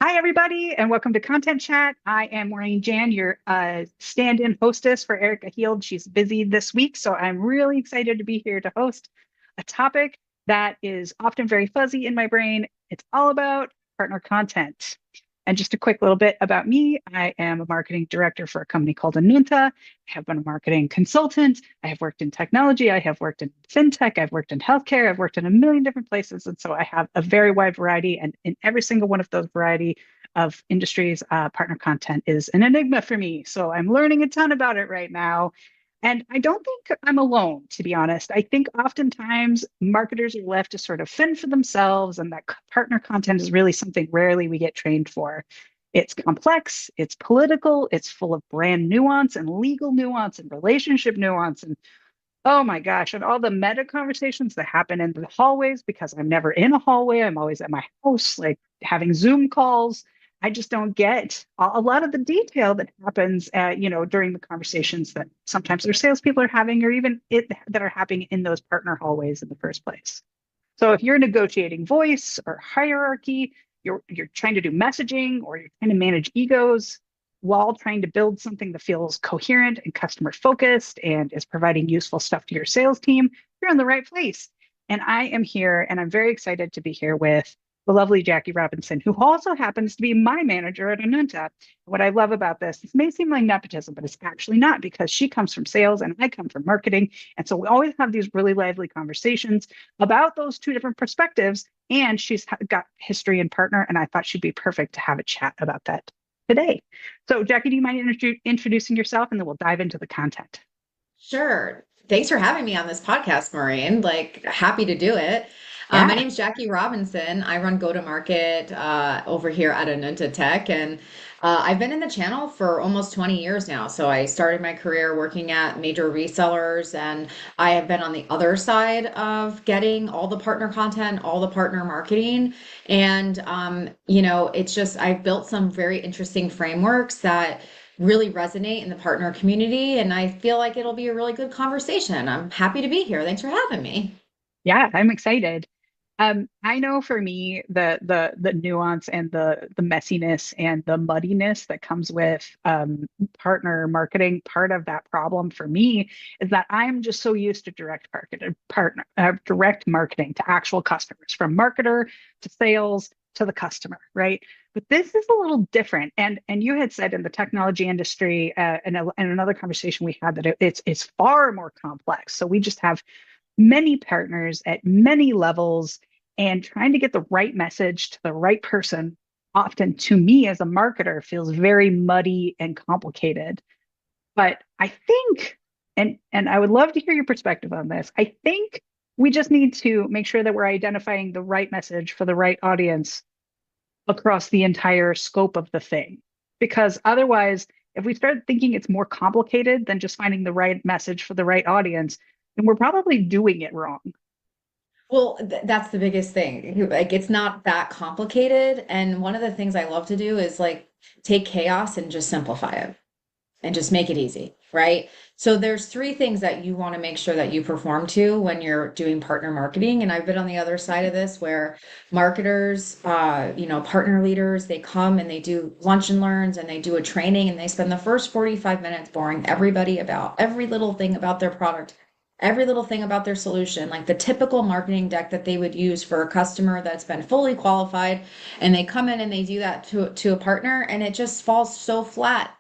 Hi, everybody, and welcome to Content Chat. I am Maureen Jan, your stand-in hostess for Erica Heald. She's busy this week, so I'm really excited to be here to host a topic that is often very fuzzy in my brain. It's all about partner content. And just a quick little bit about me. I am a marketing director for a company called Anunta. I have been a marketing consultant. I have worked in technology. I have worked in fintech. I've worked in healthcare. I've worked in a million different places. And so I have a very wide variety. And in every single one of those variety of industries, partner content is an enigma for me. So I'm learning a ton about it right now. And I don't think I'm alone, to be honest. I think oftentimes marketers are left to sort of fend for themselves, and that partner content is really something rarely we get trained for. It's complex, it's political, it's full of brand nuance and legal nuance and relationship nuance. And oh my gosh, and all the meta conversations that happen in the hallways because I'm never in a hallway. I'm always at my house, like having Zoom calls. I just don't get a lot of the detail that happens, during the conversations that sometimes their salespeople are having, or even that are happening in those partner hallways in the first place. So if you're negotiating voice or hierarchy, you're trying to do messaging or you're trying to manage egos while trying to build something that feels coherent and customer focused and is providing useful stuff to your sales team, you're in the right place. And I am here and I'm very excited to be here with the lovely Jackie Robinson, who also happens to be my manager at Anunta. What I love about this may seem like nepotism, but it's actually not because she comes from sales and I come from marketing. And so we always have these really lively conversations about those two different perspectives. And she's got history and partner, and I thought she'd be perfect to have a chat about that today. So, Jackie, do you mind introducing yourself and then we'll dive into the content? Sure. Thanks for having me on this podcast, Maureen. Happy to do it. My Yeah. name's Jackie Robinson. I run go-to-market over here at Anunta Tech, and I've been in the channel for almost 20 years now. So I started my career working at major resellers, and I have been on the other side of getting all the partner content, all the partner marketing. And, it's just I've built some very interesting frameworks that really resonate in the partner community. And I feel like it'll be a really good conversation. I'm happy to be here. Thanks for having me. Yeah, I'm excited. I know for me the nuance and the messiness and the muddiness that comes with partner marketing. Part of that problem for me is that I'm just so used to direct marketing to actual customers, from marketer to sales to the customer, right? But this is a little different. And you had said in the technology industry, in another conversation we had, that it's far more complex. So we just have many partners at many levels, and trying to get the right message to the right person often, to me as a marketer, feels very muddy and complicated. But I think, and I would love to hear your perspective on this, I think we just need to make sure that we're identifying the right message for the right audience across the entire scope of the thing. Because otherwise, if we start thinking it's more complicated than just finding the right message for the right audience, then we're probably doing it wrong. Well, that's the biggest thing. Like, it's not that complicated. And one of the things I love to do is take chaos and just simplify it and just make it easy, right? So there's three things that you want to make sure that you perform to when you're doing partner marketing. And I've been on the other side of this where marketers, partner leaders, they come and they do lunch and learns and they do a training and they spend the first 45 minutes boring everybody about every little thing about their product, every little thing about their solution, like the typical marketing deck that they would use for a customer that's been fully qualified. And they come in and they do that to a partner and it just falls so flat.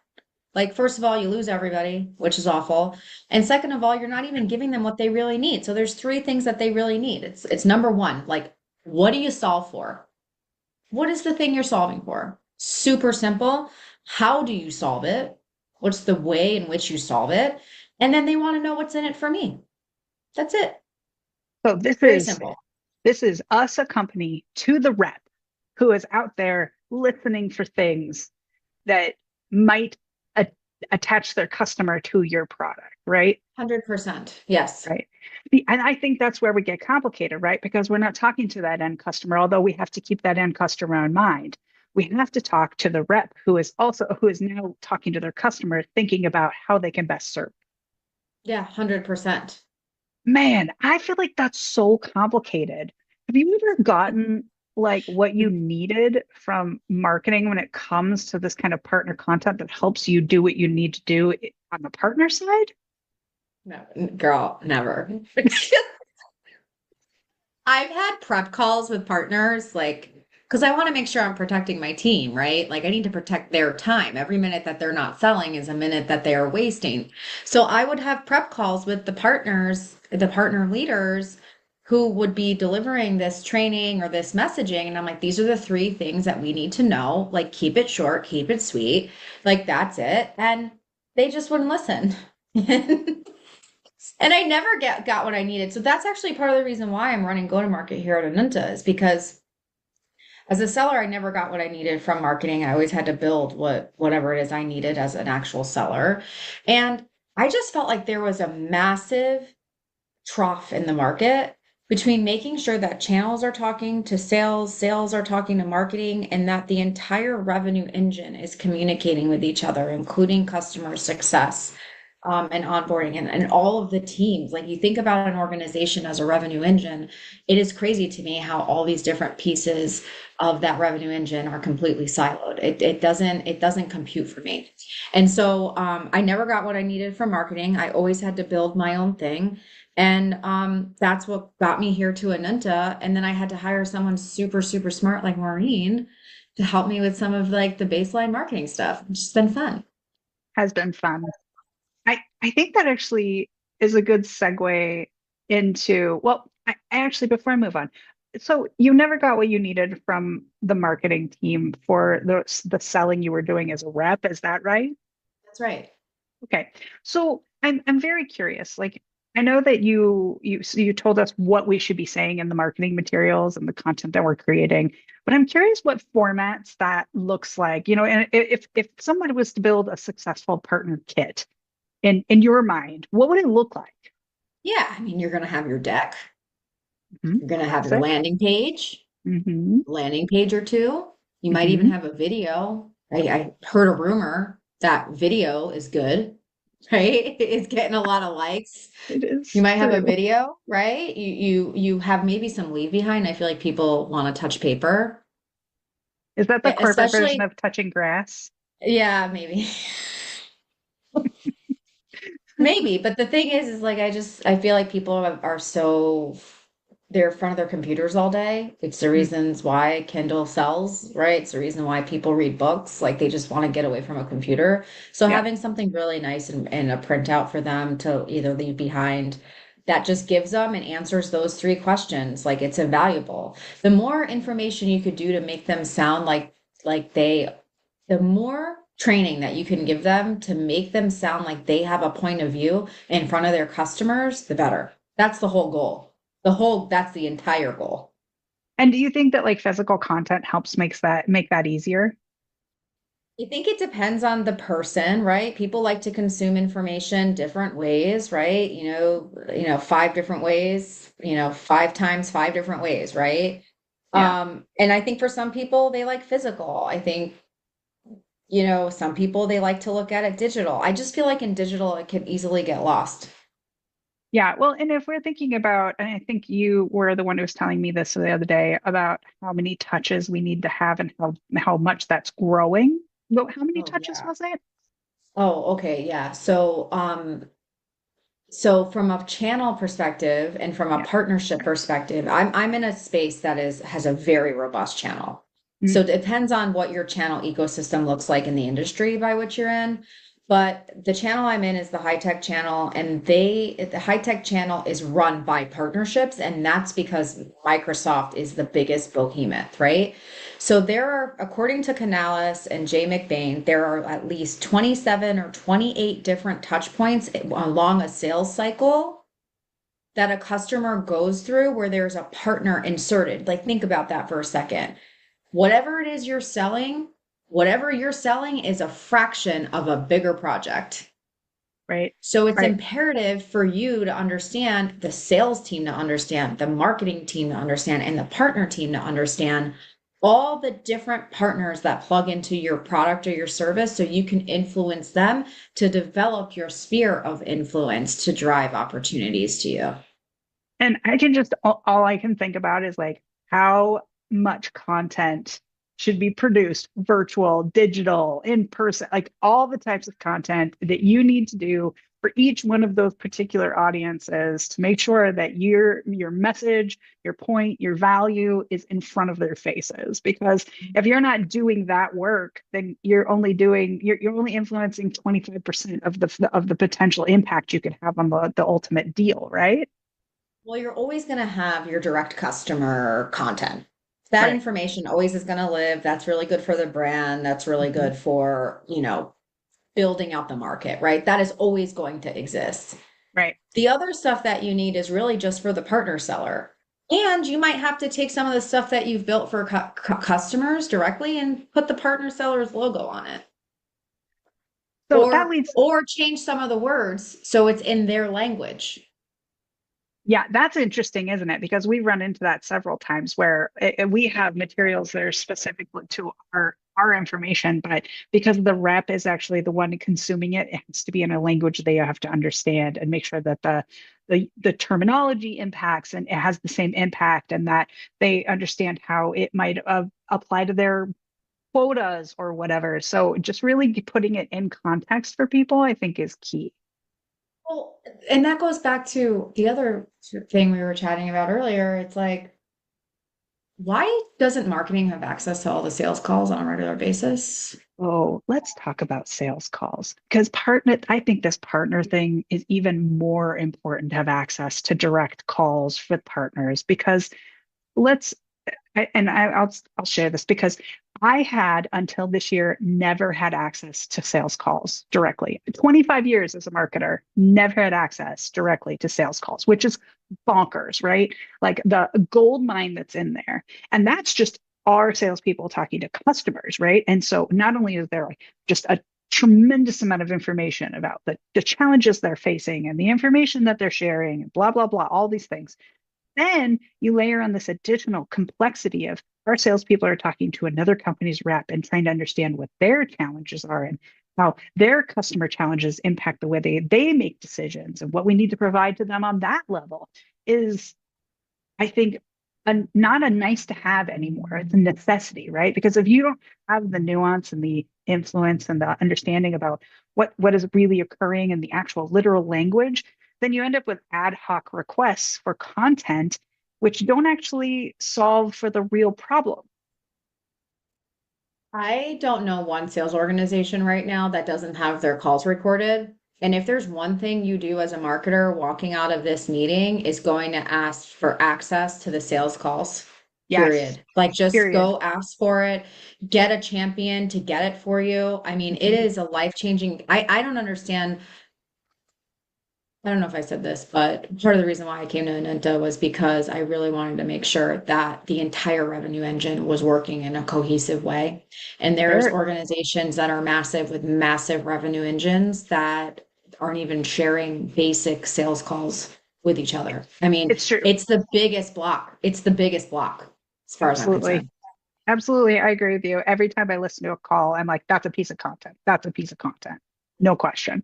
Like, first of all, you lose everybody, which is awful. And second of all, you're not even giving them what they really need. So there's three things that they really need. It's number one, like, what do you solve for? What is the thing you're solving for? Super simple. How do you solve it? What's the way in which you solve it? And then they want to know what's in it for me. That's it. So this Very is simple. this is us, a company, to the rep who is out there listening for things that might a- attach their customer to your product, right? 100%. Yes. Right. And I think that's where we get complicated, right? Because we're not talking to that end customer, although we have to keep that end customer in mind. We have to talk to the rep who is now talking to their customer, thinking about how they can best serve. Yeah, 100%. Man, I feel like that's so complicated. Have you ever gotten like what you needed from marketing when it comes to this kind of partner content that helps you do what you need to do on the partner side? No, girl, never. I've had prep calls with partners, like, because I want to make sure I'm protecting my team, right? Like, I need to protect their time. Every minute that they're not selling is a minute that they are wasting. So I would have prep calls with the partners, the partner leaders who would be delivering this training or this messaging. And I'm like, these are the three things that we need to know. Like, keep it short, keep it sweet. Like, that's it. And they just wouldn't listen. And I never got what I needed. So that's actually part of the reason why I'm running go-to-market here at Anunta is because as a seller, I never got what I needed from marketing. I always had to build whatever it is I needed as an actual seller. And I just felt like there was a massive trough in the market between making sure that channels are talking to sales, sales are talking to marketing, and that the entire revenue engine is communicating with each other, including customer success and onboarding and all of the teams. Like you think about an organization as a revenue engine, it is crazy to me how all these different pieces of that revenue engine are completely siloed. It doesn't compute for me. And so I never got what I needed from marketing. I always had to build my own thing. And that's what got me here to Anunta. And then I had to hire someone super, super smart like Maureen to help me with some of like the baseline marketing stuff, which has been fun. Has been fun. I think that actually is a good segue into, well, I actually, before I move on, so you never got what you needed from the marketing team for the selling you were doing as a rep, is that right? That's right. Okay. So I'm very curious. Like I know that you told us what we should be saying in the marketing materials and the content that we're creating, but I'm curious what formats that looks like. And if someone was to build a successful partner kit in your mind, what would it look like? Yeah, I mean, you're going to have your deck. Hmm. You're going to have your Classic. Hmm. landing page or two. You might even Hmm. have a video. I heard a rumor that video is good, right? It's getting a lot of likes. It You is might have a true. video, right? You have maybe some leave behind. I feel like people want to touch paper, Is that the corporate version especially, of touching grass? yeah, maybe. Maybe, but the thing is like I feel like people are so they're in front of their computers all day. It's the Mm, reasons why Kindle sells, right? It's the reason why people read books. Like they just want to get away from a computer. So yeah. having something really nice and a printout for them to either leave behind that just gives them and answers those three questions. Like it's invaluable. The more information you could do to make them sound like they the more training that you can give them to make them sound like they have a point of view in front of their customers, the better. That's the whole goal. That's the entire goal. And do you think that like physical content helps make that easier? I think it depends on the person, right? People like to consume information different ways, right? Five different ways, five times five different ways, right? Yeah. And I think for some people they like physical. I think some people they like to look at it digital. I just feel like in digital it can easily get lost. Yeah. Well, and if we're thinking about, and I think you were the one who was telling me this the other day about how many touches we need to have and how much that's growing. Well, how many Oh touches yeah. was it? Oh, okay, yeah. So from a channel perspective and from a Yeah. partnership perspective, I'm in a space that has a very robust channel. So Mm, it depends on what your channel ecosystem looks like in the industry by which you're in. But the channel I'm in is the high tech channel, and the high tech channel is run by partnerships, and that's because Microsoft is the biggest behemoth, right? So there are, according to Canalys and Jay McBain, there are at least 27 or 28 different touch points along a sales cycle that a customer goes through where there's a partner inserted. Like, think about that for a second. Whatever it is whatever you're selling is a fraction of a bigger project. right. So it's Right. imperative for you to understand, the sales team to understand, the marketing team to understand, and the partner team to understand all the different partners that plug into your product or your service so you can influence them to develop your sphere of influence to drive opportunities to you. And I can just all I can think about is like how much content should be produced, virtual, digital, in person, like all the types of content that you need to do for each one of those particular audiences to make sure that your message, your point, your value is in front of their faces. Because if you're not doing that work, then you're only influencing 25% of the potential impact you could have on the ultimate deal, right? Well, you're always going to have your direct customer content. That Right. information always is going to live. That's really good for the brand. That's really Mhm. good for, building out the market, right? That is always going to exist. Right. The other stuff that you need is really just for the partner seller. And you might have to take some of the stuff that you've built for customers directly and put the partner seller's logo on it. So that leads Or change some of the words so it's in their language. Yeah, that's interesting, isn't it? Because we run into that several times where we have materials that are specific to our information, but because the rep is actually the one consuming it, it has to be in a language they have to understand and make sure that the terminology impacts and it has the same impact and that they understand how it might apply to their quotas or whatever. So just really putting it in context for people, I think, is key. Well, and that goes back to the other thing we were chatting about earlier. It's like, why doesn't marketing have access to all the sales calls on a regular basis? Oh, let's talk about sales calls because I think this partner thing is even more important to have access to direct calls with partners because let's I'll share this because I had until this year never had access to sales calls directly. 25 years as a marketer, never had access directly to sales calls, which is bonkers, right? Like the gold mine that's in there. And that's just our salespeople talking to customers, right? And so not only is there just a tremendous amount of information about the challenges they're facing and the information that they're sharing and blah, blah, blah, all these things. Then you layer on this additional complexity of our salespeople are talking to another company's rep and trying to understand what their challenges are and how their customer challenges impact the way they make decisions and what we need to provide to them on that level is, I think, not a nice to have anymore. It's a necessity, right? Because if you don't have the nuance and the influence and the understanding about what is really occurring in the actual literal language, then you end up with ad hoc requests for content, which don't actually solve for the real problem. I don't know one sales organization right now that doesn't have their calls recorded. And if there's one thing you do as a marketer walking out of this meeting is going to ask for access to the sales calls, Yes, period. Like just period. go ask for it, get a champion to get it for you. I mean, it Mhm. is a life-changing. I don't understand. I don't know if I said this, but part of the reason why I came to Anenta was because I really wanted to make sure that the entire revenue engine was working in a cohesive way. And there's Sure. organizations that are massive with massive revenue engines that aren't even sharing basic sales calls with each other. I mean, It's true. it's the biggest block. It's the biggest block as far as I'm Absolutely. concerned. Absolutely. I agree with you. Every time I listen to a call, I'm like, that's a piece of content. That's a piece of content. No question.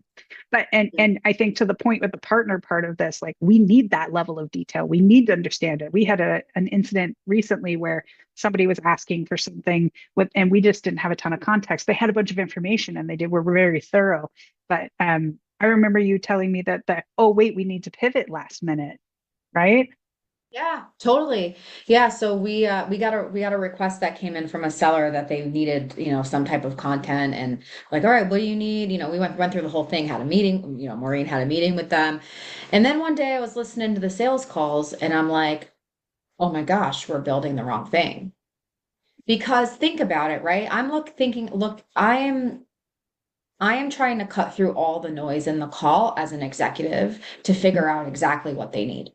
But and I think to the point with the partner part of this, like we need that level of detail. We need to understand it. We had an incident recently where somebody was asking for something with and we just didn't have a ton of context. They had a bunch of information and they were very thorough. But I remember you telling me that oh wait, we need to pivot last minute, right? Yeah, totally. Yeah, so we got a request that came in from a seller that they needed, some type of content and like, all right, what do you need? We went through the whole thing, had a meeting, Maureen had a meeting with them. And then one day I was listening to the sales calls and I'm like, oh my gosh, we're building the wrong thing. Because think about it, right? Look, I am trying to cut through all the noise in the call as an executive to figure out exactly what they need,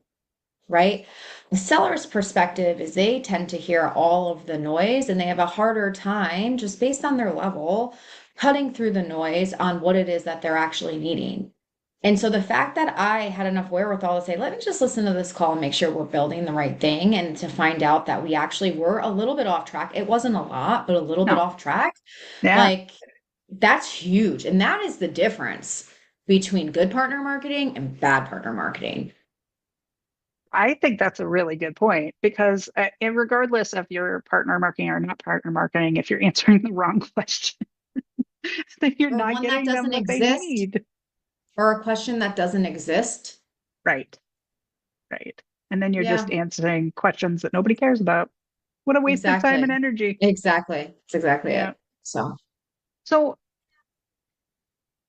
right? The seller's perspective is they tend to hear all of the noise and they have a harder time just based on their level cutting through the noise on what it is that they're actually needing. And so the fact that I had enough wherewithal to say, let me just listen to this call and make sure we're building the right thing, and to find out that we actually were a little bit off track. It wasn't a lot, but a little bit No. off track. Yeah. Like that's huge. And that is the difference between good partner marketing and bad partner marketing. I think that's a really good point because and regardless of your partner marketing or not partner marketing, if you're answering the wrong question, then you're Or not one that getting them doesn't what they exist, need. or a question that doesn't exist. Right, right. And then you're just Yeah, answering questions that nobody cares about. What a waste of time and exactly. energy. Exactly. That's exactly Yeah. it. So, So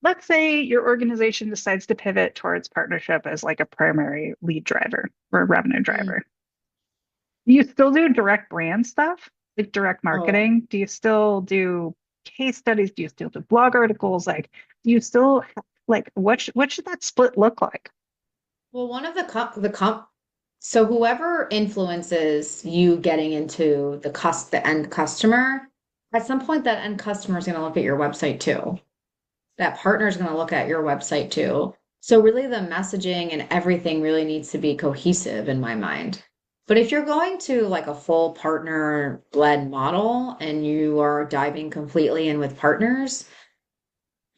let's say your organization decides to pivot towards partnership as like a primary lead driver or revenue mm, driver. Do you still do direct brand stuff, like direct oh, marketing? Do you still do case studies? Do you still do blog articles? Like, do you still like what should that split look like? well, one of so whoever influences you getting into the end customer, at some point that end customer is going to look at your website too. That partner is going to look at your website too. So really the messaging and everything really needs to be cohesive in my mind. But if you're going to like a full partner led model and you are diving completely in with partners,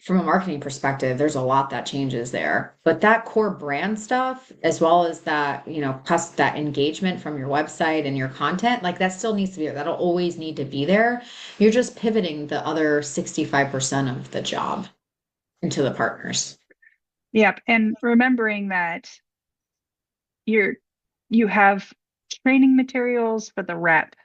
from a marketing perspective, there's a lot that changes there. But that core brand stuff, as well as that, that engagement from your website and your content, like that still needs to be there. That'll always need to be there. You're just pivoting the other 65% of the job into the partners. Yep. And remembering that you're you have training materials for the rep.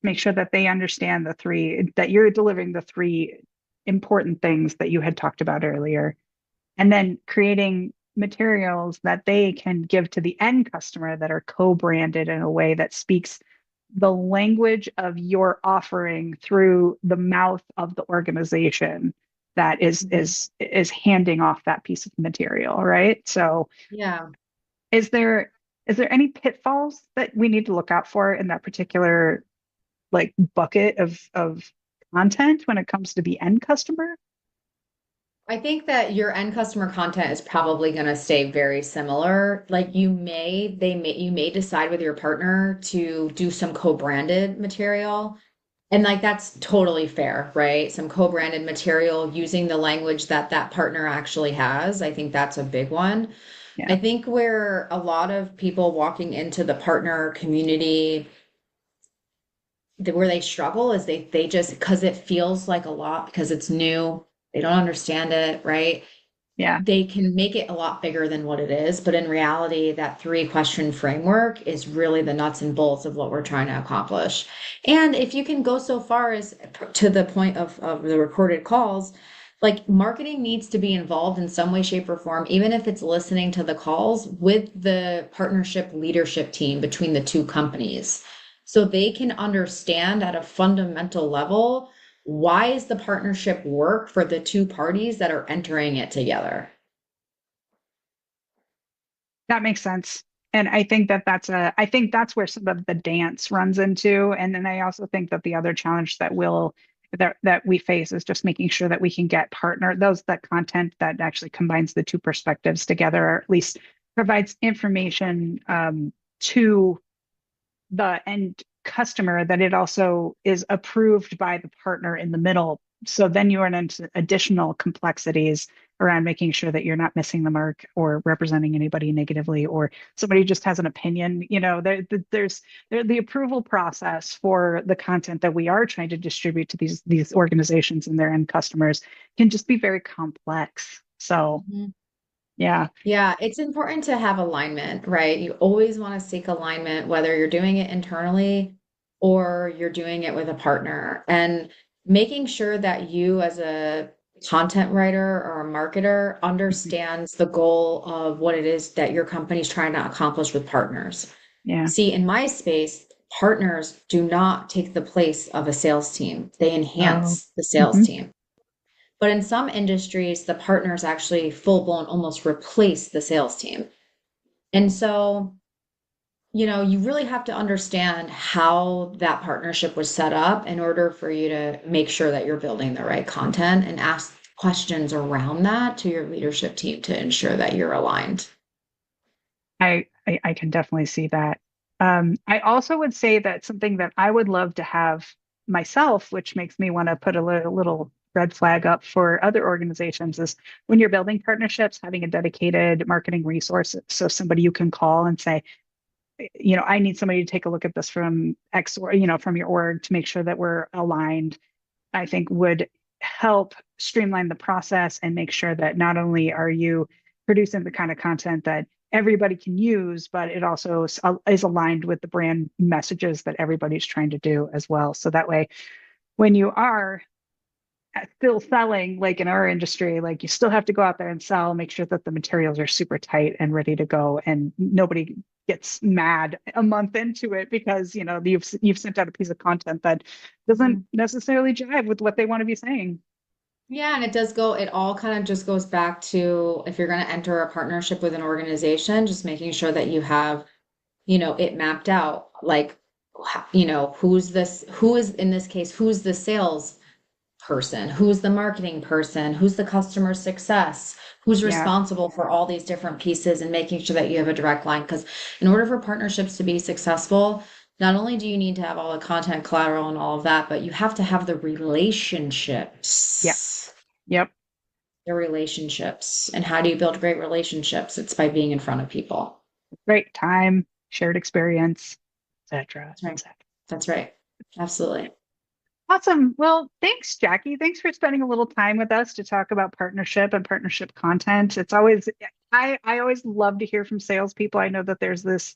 Make sure that they understand the three, that you're delivering the three important things that you had talked about earlier. And then creating materials that they can give to the end customer that are co-branded in a way that speaks the language of your offering through the mouth of the organization that is Mhm. is is handing off that piece of material, right? So Yeah. is there any pitfalls that we need to look out for in that particular like bucket of content when it comes to the end customer? I think that your end customer content is probably going to stay very similar. Like you may decide with your partner to do some co-branded material. And like that's totally fair, right? Some co-branded material using the language that that partner actually has. I think that's a big one. Yeah. I think where a lot of people walking into the partner community, where they struggle is they just because it feels like a lot because it's new, they don't understand it, right? Yeah. They can make it a lot bigger than what it is. But in reality, that three question framework is really the nuts and bolts of what we're trying to accomplish. And if you can go so far as to the point of the recorded calls, like marketing needs to be involved in some way, shape, or form, even if it's listening to the calls with the partnership leadership team between the two companies. So they can understand at a fundamental level why is the partnership work for the two parties that are entering it together? That makes sense. And I think that I think that's where some of the dance runs into. And then I also think that the other challenge that we face is just making sure that we can get that content that actually combines the two perspectives together, or at least provides information to the end customer that it also is approved by the partner in the middle. So then you run into additional complexities around making sure that you're not missing the mark or representing anybody negatively, or somebody just has an opinion. The approval process for the content that we are trying to distribute to these organizations and their end customers can just be very complex. So Mhm. yeah. Yeah, it's important to have alignment, right? You always want to seek alignment, whether you're doing it internally or you're doing it with a partner, and making sure that you, as a content writer or a marketer, Mhm. understands the goal of what it is that your company's trying to accomplish with partners. Yeah. See, in my space, partners do not take the place of a sales team. They Oh. enhance the sales Hmm. team. But in some industries, the partners actually full blown almost replace the sales team. And so, you really have to understand how that partnership was set up in order for you to make sure that you're building the right content and ask questions around that to your leadership team to ensure that you're aligned. I can definitely see that. I also would say that something that I would love to have myself, which makes me want to put a little red flag up for other organizations, is when you're building partnerships, having a dedicated marketing resource. So somebody you can call and say, I need somebody to take a look at this from X or, from your org to make sure that we're aligned, I think would help streamline the process and make sure that not only are you producing the kind of content that everybody can use, but it also is aligned with the brand messages that everybody's trying to do as well. So that way, when you are still selling, like in our industry, like you still have to go out there and sell, make sure that the materials are super tight and ready to go, and nobody gets mad a month into it because you've sent out a piece of content that doesn't Mhm. necessarily jive with what they want to be saying. Yeah, and it all kind of just goes back to if you're going to enter a partnership with an organization, just making sure that you have, it mapped out. Like, who is in this case, who's the sales person, who's the marketing person, who's the customer success, who's Yeah, responsible for all these different pieces, and making sure that you have a direct line. Because in order for partnerships to be successful, not only do you need to have all the content collateral and all of that, but you have to have the yeah, relationships. yep. The relationships. And how do you build great relationships? It's by being in front of people. Great time, shared experience, etc., That's right. etc. That's right. Absolutely. Awesome. Well, thanks, Jackie. Thanks for spending a little time with us to talk about partnership and partnership content. It's always I always love to hear from salespeople. I know that there's this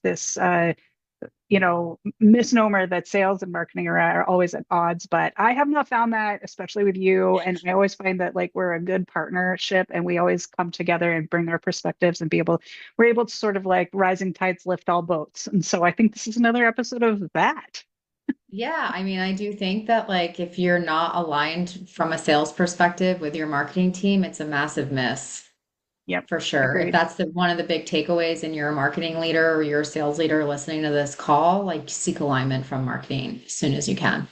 misnomer that sales and marketing are always at odds, but I have not found that, especially with you. And I always find that like we're a good partnership and we always come together and bring our perspectives and we're able to sort of like rising tides lift all boats. And so I think this is another episode of that. Yeah, I mean, I do think that like if you're not aligned from a sales perspective with your marketing team, it's a massive miss Yep. for sure. If Agreed. that's one of the big takeaways and you're a marketing leader or you're a sales leader listening to this call, like seek alignment from marketing as soon as you can.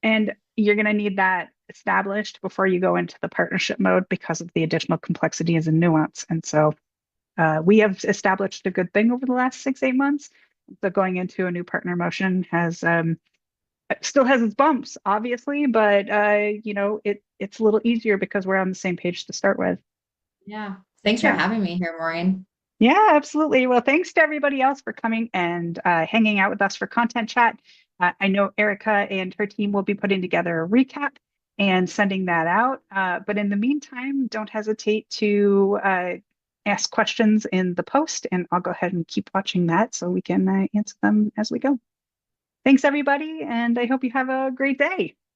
And you're going to need that established before you go into the partnership mode because of the additional complexities and nuance. And so we have established a good thing over the last 6, 8 months. So going into a new partner motion has still has its bumps, obviously, but it's a little easier because we're on the same page to start with. Yeah. Thanks for Yeah. having me here, Maureen. Yeah, absolutely. Well, thanks to everybody else for coming and hanging out with us for Content Chat. I know Erica and her team will be putting together a recap and sending that out. But in the meantime, don't hesitate to ask questions in the post, and I'll go ahead and keep watching that so we can answer them as we go. Thanks, everybody, and I hope you have a great day.